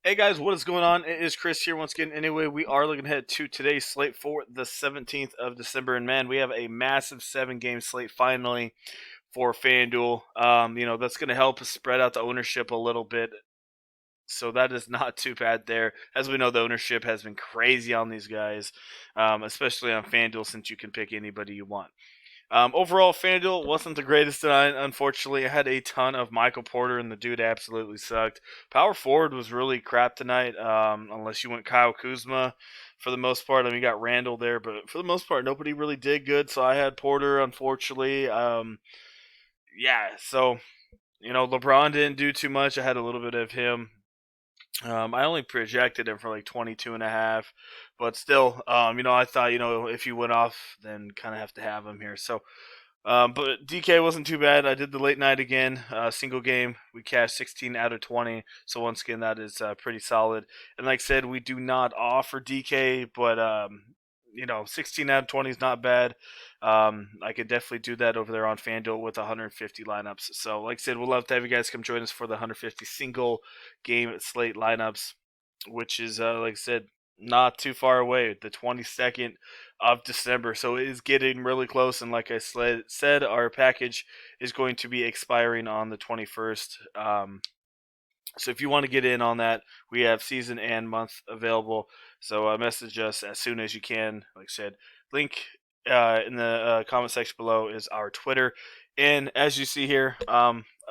Hey guys, what is going on? It is Chris here once again. Anyway, we are looking ahead to today's slate for the 17th of December. And man, we have a massive 7 game slate finally for Fanduel. That's going to help us spread out the ownership a little bit. So that is not too bad there. As we know, the ownership has been crazy on these guys, especially on Fanduel since you can pick anybody you want. Overall, FanDuel wasn't the greatest tonight, unfortunately. I had a ton of Michael Porter, and the dude absolutely sucked. Power forward was really crap tonight, unless you went Kyle Kuzma for the most part. I mean, you got Randall there, but for the most part, nobody really did good. So I had Porter, unfortunately. LeBron didn't do too much. I had a little bit of him. I only projected him for like 22 and a half, but still, I thought, if he went off, then kind of have to have him here. So, but DK wasn't too bad. I did the late night again, single game. We cashed 16 out of 20. So once again, that is pretty solid. And like I said, we do not offer DK, but 16 out of 20 is not bad. I could definitely do that over there on FanDuel with 150 lineups. So like I said, we'd love to have you guys come join us for the 150 single game slate lineups, which is like I said, not too far away, the 22nd of December. So it is getting really close. And like I said, our package is going to be expiring on the 21st. So if you want to get in on that, we have season and month available. So message us as soon as you can. Like I said, link in the comment section below is our Twitter. And as you see here,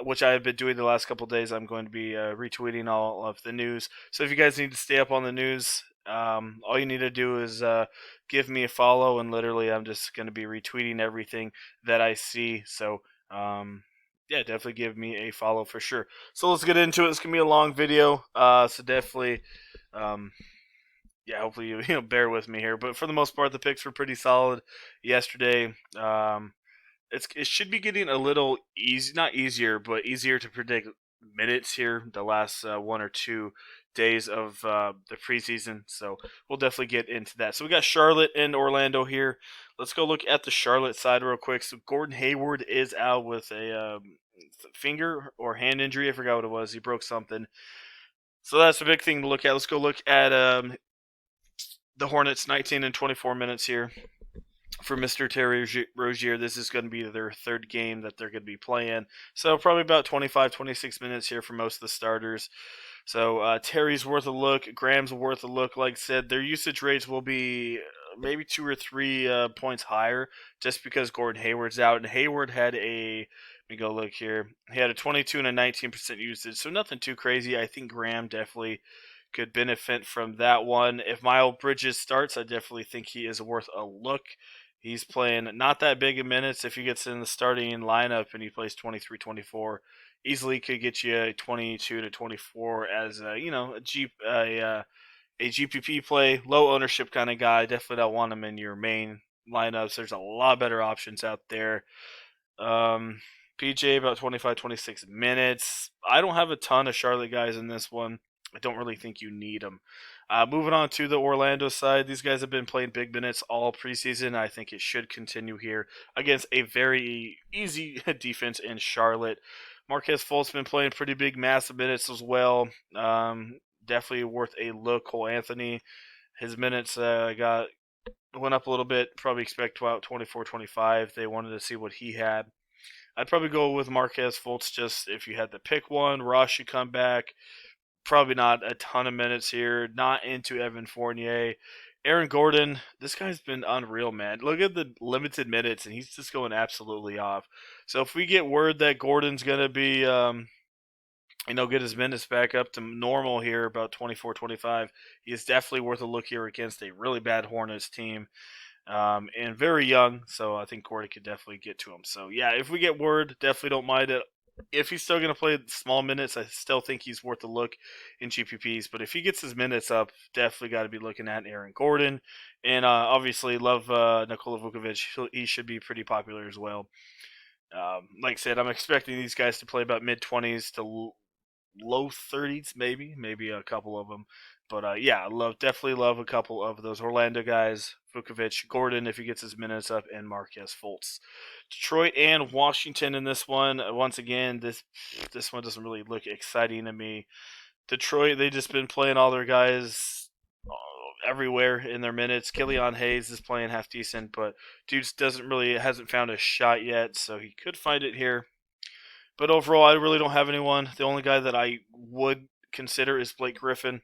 which I have been doing the last couple of days, I'm going to be retweeting all of the news. So if you guys need to stay up on the news, all you need to do is give me a follow, and literally I'm just going to be retweeting everything that I see. So yeah, definitely give me a follow for sure. So let's get into it. It's gonna be a long video, so definitely, um, yeah, hopefully you bear with me here. But for the most part, the picks were pretty solid yesterday. It should be getting a little easy, not easier, but easier to predict minutes here the last 1 or 2 days of the preseason. So we'll definitely get into that. So we got Charlotte and Orlando here. Let's go look at the Charlotte side real quick. So Gordon Hayward is out with a finger or hand injury. I forgot what it was. He broke something. So that's a big thing to look at. Let's go look at the Hornets 19 and 24 minutes here for Mr. Terry Rozier. This is going to be their third game that they're going to be playing. So probably about 25, 26 minutes here for most of the starters. So Terry's worth a look. Graham's worth a look. Like I said, their usage rates will be maybe 2 or 3 points higher just because Gordon Hayward's out. And Hayward had let me go look here. He had a 22 and a 19% usage. So nothing too crazy. I think Graham definitely could benefit from that one. If Miles Bridges starts, I definitely think he is worth a look. He's playing not that big of minutes. If he gets in the starting lineup and he plays 23-24, easily could get you a 22 to 24 as a GPP play, low ownership kind of guy. Definitely don't want him in your main lineups. There's a lot better options out there. Um, PJ about 25, 26 minutes. I don't have a ton of Charlotte guys in this one. I don't really think you need them. Moving on to the Orlando side, these guys have been playing big minutes all preseason. I think it should continue here against a very easy defense in Charlotte. Marquez Fultz been playing pretty big, massive minutes as well. Definitely worth a look. Cole Anthony, his minutes went up a little bit. Probably expect about 24, 25. They wanted to see what he had. I'd probably go with Marquez Fultz just if you had to pick one. Ross should come back. Probably not a ton of minutes here. Not into Evan Fournier. Aaron Gordon, this guy's been unreal, man. Look at the limited minutes, and he's just going absolutely off. So if we get word that Gordon's going to be, get his minutes back up to normal here, about 24, 25, he is definitely worth a look here against a really bad Hornets team. And very young, so I think Gordon could definitely get to him. So yeah, if we get word, definitely don't mind it. If he's still going to play small minutes, I still think he's worth a look in GPPs. But if he gets his minutes up, definitely got to be looking at Aaron Gordon. And obviously, love Nikola Vukovic. He should be pretty popular as well. Like I said, I'm expecting these guys to play about mid 20s to low 30s, maybe a couple of them. But yeah, definitely love a couple of those Orlando guys, Vukovic, Gordon if he gets his minutes up, and Marquez Fultz. Detroit and Washington in this one. Once again, this one doesn't really look exciting to me. Detroit, they just been playing all their guys everywhere in their minutes. Killian Hayes is playing half decent, but dude hasn't found a shot yet, so he could find it here. But overall, I really don't have anyone. The only guy that I would consider is Blake Griffin.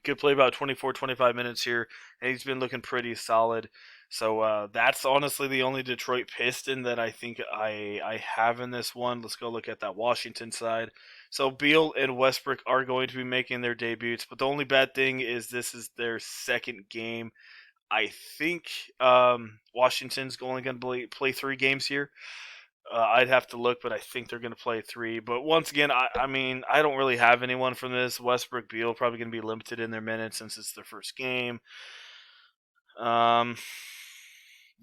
Could play about 24, 25 minutes here, and he's been looking pretty solid. So that's honestly the only Detroit Piston that I think I have in this one. Let's go look at that Washington side. So Beal and Westbrook are going to be making their debuts, but the only bad thing is this is their second game. I think Washington's only going to play 3 games here. I'd have to look, but I think they're going to play 3. But once again, I mean, I don't really have anyone from this. Westbrook, Beal probably going to be limited in their minutes since it's their first game. Um,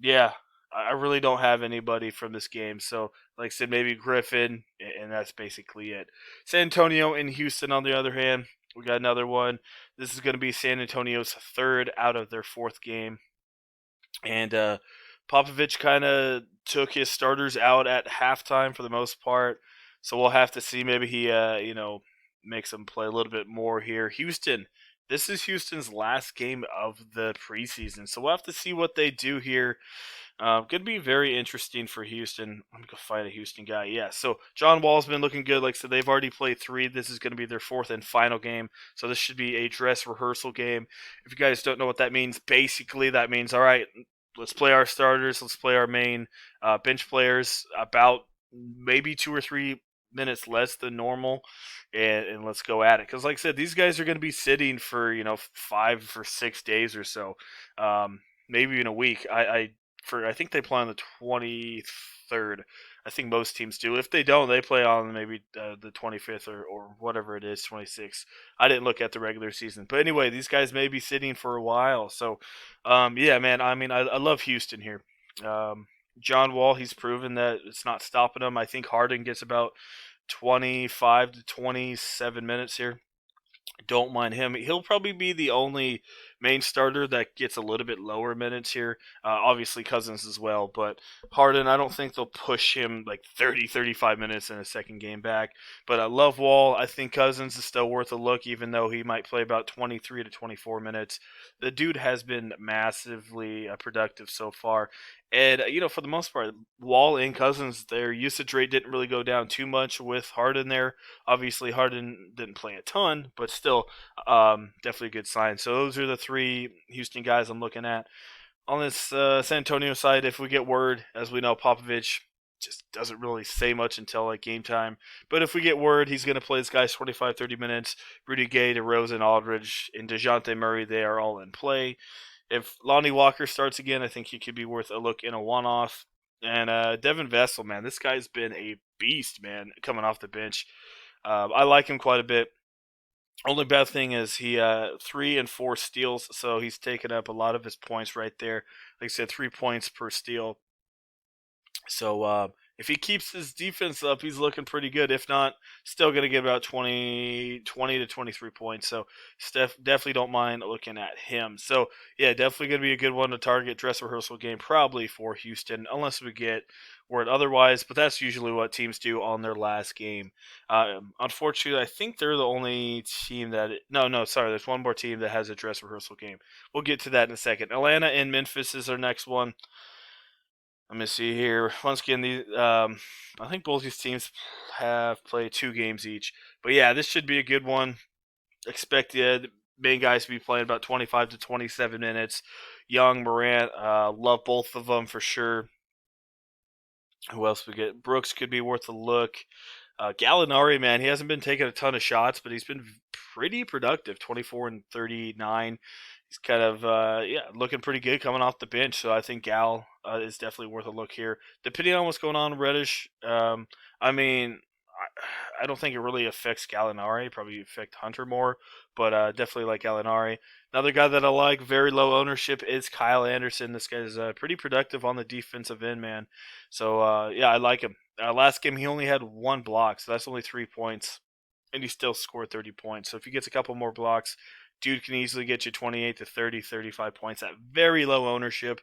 yeah, I really don't have anybody from this game. So, like I said, maybe Griffin, and that's basically it. San Antonio and Houston, on the other hand, we got another one. This is going to be San Antonio's 3rd out of their 4th game. And Popovich kind of took his starters out at halftime for the most part. So we'll have to see. Maybe he, makes them play a little bit more here. Houston. This is Houston's last game of the preseason. So we'll have to see what they do here. Going to be very interesting for Houston. I'm going to go find a Houston guy. Yeah, so John Wall's been looking good. Like I said, they've already played 3. This is going to be their 4th and final game. So this should be a dress rehearsal game. If you guys don't know what that means, basically that means, all right, let's play our starters. Let's play our main bench players about maybe 2 or 3 minutes less than normal, and let's go at it. Because like I said, these guys are going to be sitting for 5 or 6 days or so, maybe even a week. I think they play on the 23rd. I think most teams do. If they don't, they play on maybe the 25th or whatever it is, 26th. I didn't look at the regular season. But anyway, these guys may be sitting for a while. So, yeah, man, I mean, I love Houston here. John Wall, he's proven that it's not stopping him. I think Harden gets about 25 to 27 minutes here. Don't mind him. He'll probably be the only main starter that gets a little bit lower minutes here. Obviously Cousins as well, but Harden, I don't think they'll push him like 30, 35 minutes in a second game back. But I love Wall. I think Cousins is still worth a look, even though he might play about 23 to 24 minutes. The dude has been massively productive so far. And, for the most part, Wall and Cousins, their usage rate didn't really go down too much with Harden there. Obviously, Harden didn't play a ton, but still, definitely a good sign. So those are the 3 Houston guys I'm looking at. On this San Antonio side, if we get word, as we know, Popovich just doesn't really say much until like game time. But if we get word, he's going to play his guys 25, 30 minutes. Rudy Gay, DeRozan, Aldridge, and DeJounte Murray, they are all in play. If Lonnie Walker starts again, I think he could be worth a look in a one-off. And Devin Vessel, man, this guy's been a beast, man, coming off the bench. I like him quite a bit. Only bad thing is he 3 and 4 steals, so he's taken up a lot of his points right there. Like I said, 3 points per steal. So if he keeps his defense up, he's looking pretty good. If not, still going to get about 20 to 23 points. So definitely don't mind looking at him. So, yeah, definitely going to be a good one to target dress rehearsal game probably for Houston, unless we get word otherwise. But that's usually what teams do on their last game. Unfortunately, I think they're the only team that – no, sorry. There's one more team that has a dress rehearsal game. We'll get to that in a second. Atlanta and Memphis is our next one. Let me see here. Once again, I think both these teams have played 2 games each. But yeah, this should be a good one. Expect the main guys to be playing about 25 to 27 minutes. Young, Morant, love both of them for sure. Who else we get? Brooks could be worth a look. Gallinari, man, he hasn't been taking a ton of shots, but he's been pretty productive. 24 and 39. He's kind of looking pretty good coming off the bench. So I think Gal is definitely worth a look here. Depending on what's going on in Reddish, I mean, I don't think it really affects Gallinari. Probably affect Hunter more, but definitely like Gallinari. Another guy that I like, very low ownership, is Kyle Anderson. This guy's pretty productive on the defensive end, man. So I like him. Last game he only had 1 block, so that's only 3 points, and he still scored 30 points. So if he gets a couple more blocks, dude can easily get you 28 to 30, 35 points at very low ownership.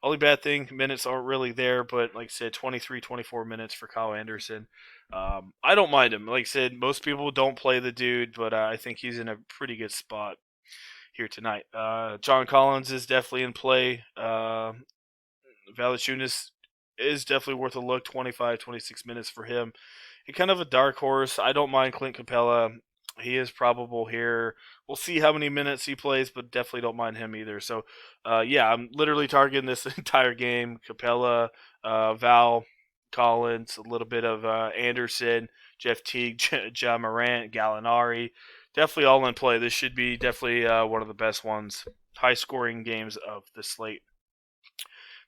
Only bad thing, minutes aren't really there, but like I said, 23, 24 minutes for Kyle Anderson. I don't mind him. Like I said, most people don't play the dude, but I think he's in a pretty good spot here tonight. John Collins is definitely in play. Valanciunas is definitely worth a look. 25, 26 minutes for him. And kind of a dark horse. I don't mind Clint Capella. He is probable here. We'll see how many minutes he plays, but definitely don't mind him either. So, yeah, I'm literally targeting this entire game. Capella, Val, Collins, a little bit of Anderson, Jeff Teague, Ja Morant, Gallinari. Definitely all in play. This should be definitely one of the best ones. High scoring games of the slate.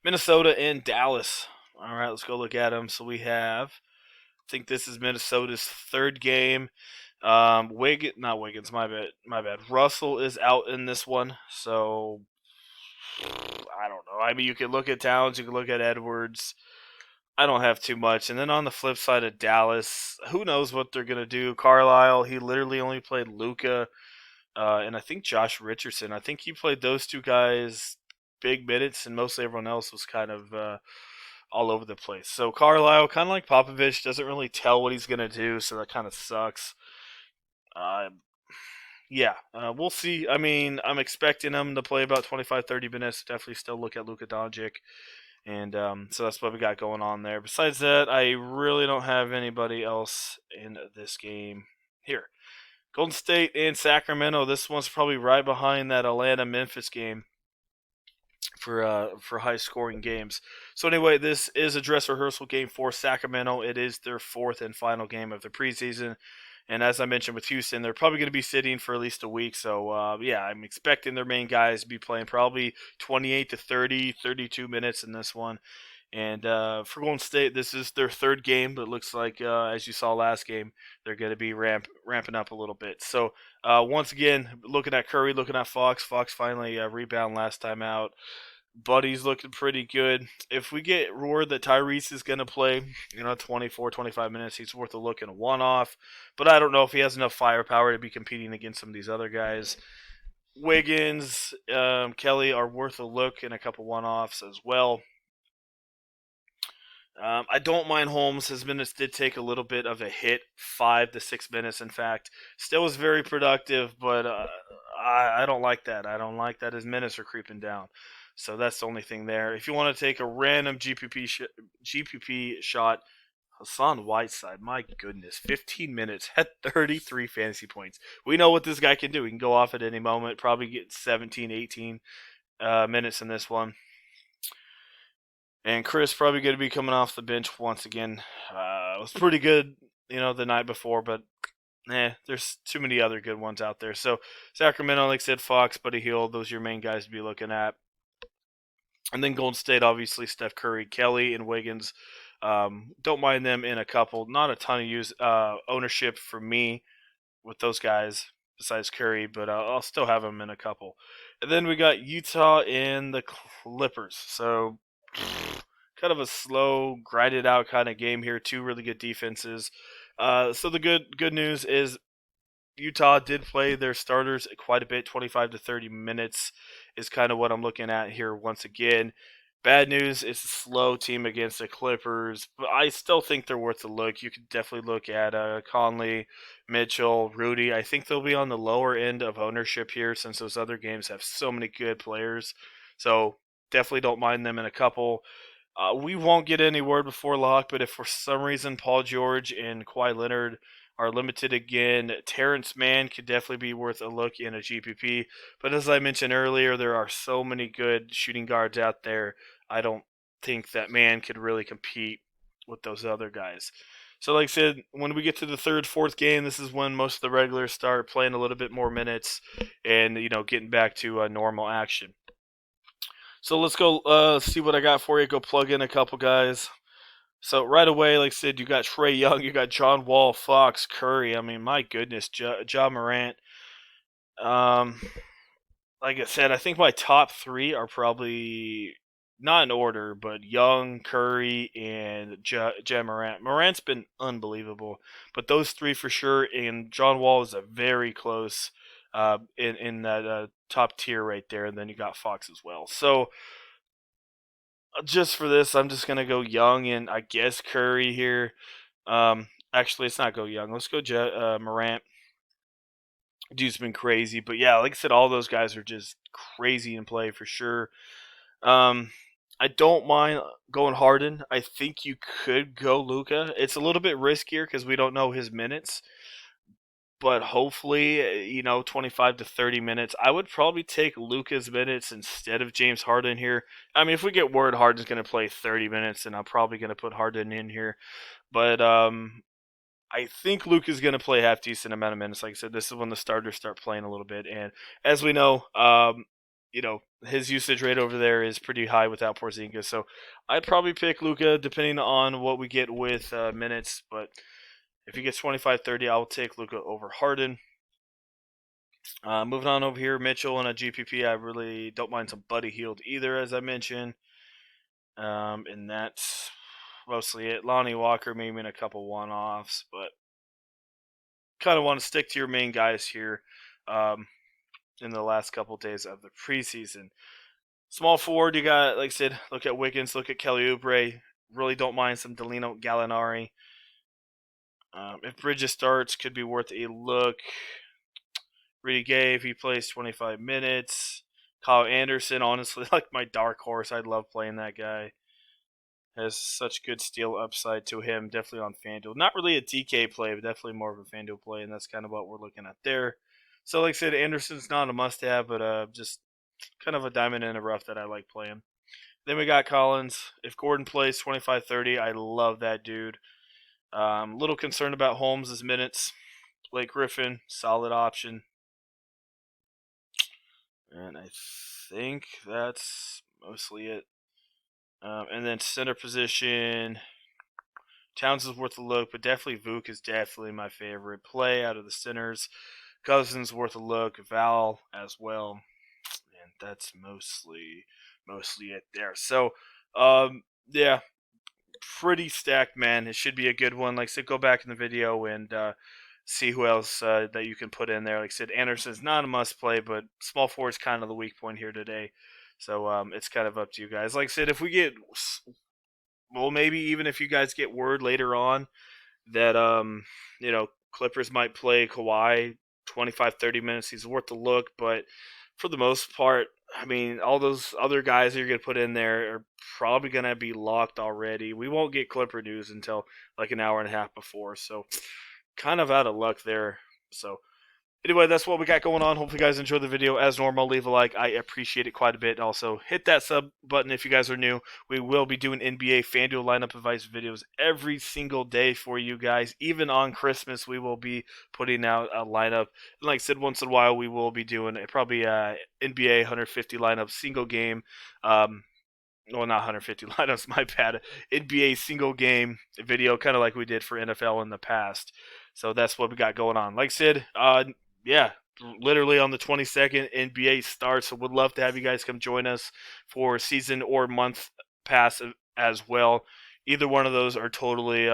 Minnesota and Dallas. All right, let's go look at them. So we have, I think this is Minnesota's third game. Not Wiggins, my bad. Russell is out in this one, so I don't know. I mean, you can look at Towns, you can look at Edwards. I don't have too much. And then on the flip side of Dallas, who knows what they're gonna do? Carlisle, he literally only played Luka, and I think Josh Richardson. I think he played those two guys big minutes, and mostly everyone else was kind of all over the place. So Carlisle, kind of like Popovich, doesn't really tell what he's gonna do, so that kind of sucks. Uh, yeah, we'll see. I mean, I'm expecting him to play about 25, 30 minutes. Definitely still look at Luka Doncic. And so that's what we got going on there. Besides that, I really don't have anybody else in this game here. Golden State and Sacramento. This one's probably right behind that Atlanta Memphis game for high scoring games. So anyway, this is a dress rehearsal game for Sacramento. It is their fourth and final game of the preseason. And as I mentioned with Houston, they're probably going to be sitting for at least a week. So, yeah, I'm expecting their main guys to be playing probably 28 to 30, 32 minutes in this one. And for Golden State, this is their third game, but it looks like, as you saw last game, they're going to be ramping up a little bit. So, once again, looking at Curry, looking at Fox. Fox finally rebound last time out. Buddy's looking pretty good. If we get word that Tyrese is going to play, 24, 25 minutes, he's worth a look in a one-off. But I don't know if he has enough firepower to be competing against some of these other guys. Wiggins, Kelly are worth a look in a couple one-offs as well. I don't mind Holmes. His minutes did take a little bit of a hit, 5 to 6 minutes, in fact. Still was very productive, but I don't like that. I don't like that his minutes are creeping down. So that's the only thing there. If you want to take a random GPP shot, Hassan Whiteside, my goodness, 15 minutes, had 33 fantasy points. We know what this guy can do. He can go off at any moment, probably get 17, 18 minutes in this one. And Chris probably going to be coming off the bench once again. It was pretty good, the night before, but there's too many other good ones out there. So Sacramento, like I said, Fox, Buddy Hield, those are your main guys to be looking at. And then Golden State, obviously, Steph Curry, Kelly, and Wiggins. Don't mind them in a couple. Not a ton of ownership for me with those guys besides Curry, but I'll still have them in a couple. And then we got Utah and the Clippers. So kind of a slow, grinded out kind of game here. Two really good defenses. So the good news is Utah did play their starters quite a bit, 25 to 30 minutes is kind of what I'm looking at here once again. Bad news, it's a slow team against the Clippers, but I still think they're worth a look. You could definitely look at Conley, Mitchell, Rudy. I think they'll be on the lower end of ownership here since those other games have so many good players. So definitely don't mind them in a couple. We won't get any word before lock, but if for some reason Paul George and Kawhi Leonard are limited again, Terrence Mann could definitely be worth a look in a GPP. But as I mentioned earlier, there are so many good shooting guards out there. I don't think that Mann could really compete with those other guys. So like I said, when we get to the third, fourth game, this is when most of the regulars start playing a little bit more minutes and, getting back to normal action. So let's go see what I got for you. Go plug in a couple guys. So right away, like I said, you got Trae Young, you got John Wall, Fox, Curry. I mean, my goodness, Ja Morant. Um, like I said, I think my top three are probably not in order, but Young, Curry, and Ja Morant. Morant's been unbelievable, but those three for sure. And John Wall is a very close in that top tier right there. And then you got Fox as well. So Just for this, I'm just gonna go Young and I guess Curry here. Actually, let's not go Young. Let's go Morant. Dude's been crazy, but yeah, like I said, all those guys are just crazy in play for sure. Um, I don't mind going Harden. I think you could go Luca. It's a little bit riskier because we don't know his minutes, but hopefully, 25 to 30 minutes. I would probably take Luca's minutes instead of James Harden here. I mean, if we get word Harden's going to play 30 minutes, then I'm probably going to put Harden in here. But I think Luke is going to play half decent amount of minutes. Like I said, this is when the starters start playing a little bit, and as we know, his usage rate over there is pretty high without Porzingis. So I'd probably pick Luka depending on what we get with minutes. But if he gets 25, 30, I'll take Luka over Harden. Moving on over here, Mitchell and a GPP. I really don't mind some Buddy Hield either, as I mentioned. And that's mostly it. Lonnie Walker maybe in a couple one-offs, but kind of want to stick to your main guys here in the last couple of days of the preseason. Small forward, you got, like I said, look at Wiggins, look at Kelly Oubre. Really don't mind some Delino Gallinari. If Bridges starts, could be worth a look. Rudy Gay, if he plays 25 minutes. Kyle Anderson, honestly, like my dark horse. I love playing that guy. Has such good steal upside to him. Definitely on FanDuel. Not really a DK play, but definitely more of a FanDuel play, and that's kind of what we're looking at there. So, like I said, Anderson's not a must-have, but just kind of a diamond in the rough that I like playing. Then we got Collins. If Gordon plays 25-30, I love that dude. Little concerned about Holmes' minutes. Blake Griffin, solid option. And I think that's mostly it. And then center position, Towns is worth a look, but definitely Vuk is definitely my favorite play out of the centers. Cousins worth a look, Val as well, and that's mostly it there. So, yeah, pretty stacked, man. It should be a good one. Like I said, go back in the video and see who else that you can put in there. Like I said, Anderson's not a must play, but small forward's kind of the weak point here today. So it's kind of up to you guys. Like I said, if we get, well, maybe even if you guys get word later on that Clippers might play Kawhi 25, 30 minutes, he's worth a look, but for the most part, I mean, all those other guys that you're going to put in there are probably going to be locked already. We won't get Clipper news until like an hour and a half before, so kind of out of luck there. So anyway, that's what we got going on. Hopefully you guys enjoyed the video. As normal, leave a like. I appreciate it quite a bit. Also, hit that sub button if you guys are new. We will be doing NBA FanDuel lineup advice videos every single day for you guys. Even on Christmas, we will be putting out a lineup. And like I said, once in a while, we will be doing probably NBA 150 lineup single game. Well, not 150 lineups, my bad. NBA single game video, kind of like we did for NFL in the past. So that's what we got going on. Like I said, yeah, literally on the 22nd, NBA starts. So would love to have you guys come join us for season or month pass as well. Either one of those are totally,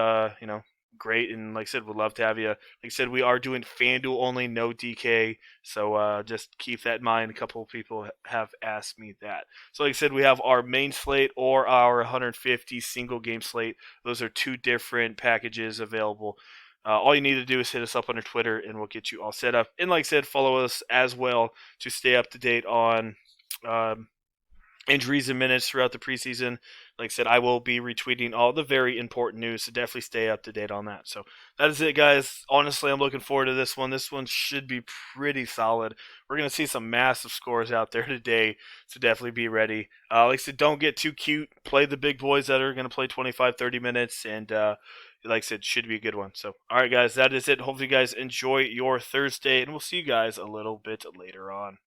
great. And like I said, would love to have you. Like I said, we are doing FanDuel only, no DK. So just keep that in mind. A couple of people have asked me that. So like I said, we have our main slate or our 150 single game slate. Those are two different packages available. All you need to do is hit us up on our Twitter, and we'll get you all set up. And like I said, follow us as well to stay up to date on injuries and minutes throughout the preseason. Like I said, I will be retweeting all the very important news, so definitely stay up to date on that. So that is it, guys. Honestly, I'm looking forward to this one. This one should be pretty solid. We're going to see some massive scores out there today, so definitely be ready. Like I said, don't get too cute. Play the big boys that are going to play 25, 30 minutes, and like I said, should be a good one. So, all right, guys, that is it. Hopefully you guys enjoy your Thursday, and we'll see you guys a little bit later on.